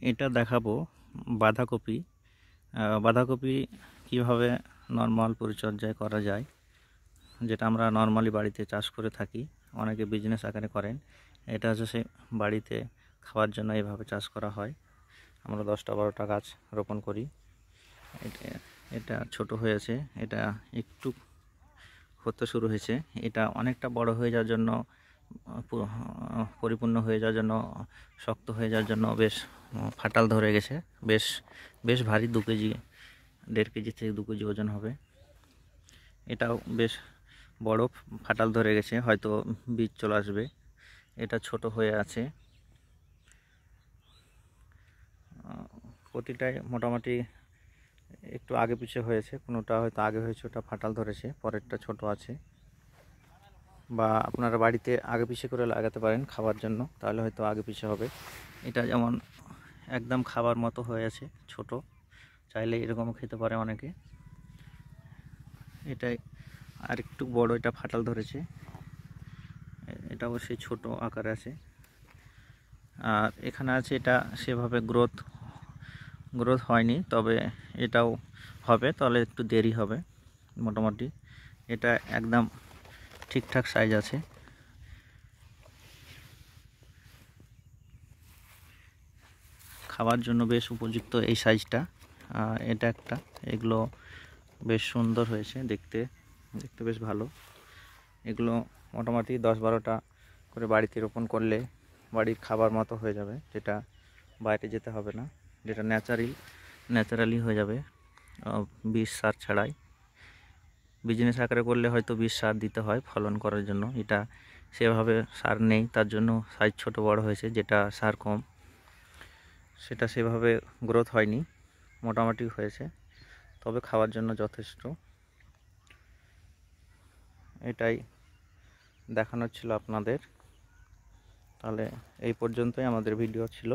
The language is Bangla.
এটা দেখাবো বাঁধাকপি। বাঁধাকপি কিভাবে নর্মাল পরিচর্যায় করা যায়, যেটা আমরা নর্মালি বাড়িতে চাষ করে থাকি, অনেকে বিজনেস আকারে করেন। এটা হচ্ছে সে বাড়িতে খাওয়ার জন্য এভাবে চাষ করা হয়। আমরা 10-12টা গাছ রোপণ করি। এটা এটা ছোট হয়েছে, এটা একটু হতে শুরু হয়েছে। এটা অনেকটা বড় হয়ে যাওয়ার জন্য, পরিপূর্ণ হয়ে যাওয়ার জন্য, শক্ত হয়ে যাওয়ার জন্য বেশ ফাটাল ধরে গেছে। বেশ বেশ ভারী, 2 কেজি, 1.5 কেজি থেকে 2 কেজি ওজন হবে। এটাও বেশ বড়, ফাটাল ধরে গেছে, হয়তো বীজ চলে আসবে। এটা ছোট হয়ে আছে। প্রতিটাই মোটামুটি একটু আগে পিছে হয়েছে, কোনোটা হয়তো আগে হয়েছে, ওটা ফাটাল ধরেছে, পরেরটা ছোট আছে। বা আপনারা বাড়িতে আগে পিছে করে লাগাতে পারেন খাওয়ার জন্য, তাহলে হয়তো আগে পিছে হবে। এটা যেমন একদম খাবার মতো হয়ে আছে, ছোট, চাইলে এরকমও খেতে পারে অনেকে। এটাই আর একটু বড়, এটা ফাটাল ধরেছে, এটা অবশ্যই ছোট আকারে আছে। আর এখানে আছে, এটা সেভাবে গ্রোথ হয়নি, তবে এটাও হবে, তাহলে একটু দেরি হবে। মোটামুটি এটা একদম ঠিকঠাক সাইজ আছে। খাওয়ার জন্য বেশ উপযুক্ত এই সাইজটা। এটা একটা, এগুলো বেশ সুন্দর হয়েছে, দেখতে বেশ ভালো। এগুলো মোটামুটি 10-12টা করে বাড়িতে রোপণ করলে বাড়ির খাবার মতো হয়ে যাবে, যেটা বাইরে যেতে হবে না, যেটা ন্যাচারালি হয়ে যাবে, বিষ সার ছাড়াই। বিজনেস আকারে করলে হয়তো বিষ সার দিতে হয় ফলন করার জন্য, এটা সেভাবে সার নেই, তার জন্য সাইজ ছোট বড় হয়েছে। যেটা সার কম, সেটা সেভাবে গ্রোথ হয়নি, মোটামুটি হয়েছে, তবে খাওয়ার জন্য যথেষ্ট। এটাই দেখানোর ছিল আপনাদের। তাহলে এই পর্যন্তই আমাদের ভিডিও ছিল।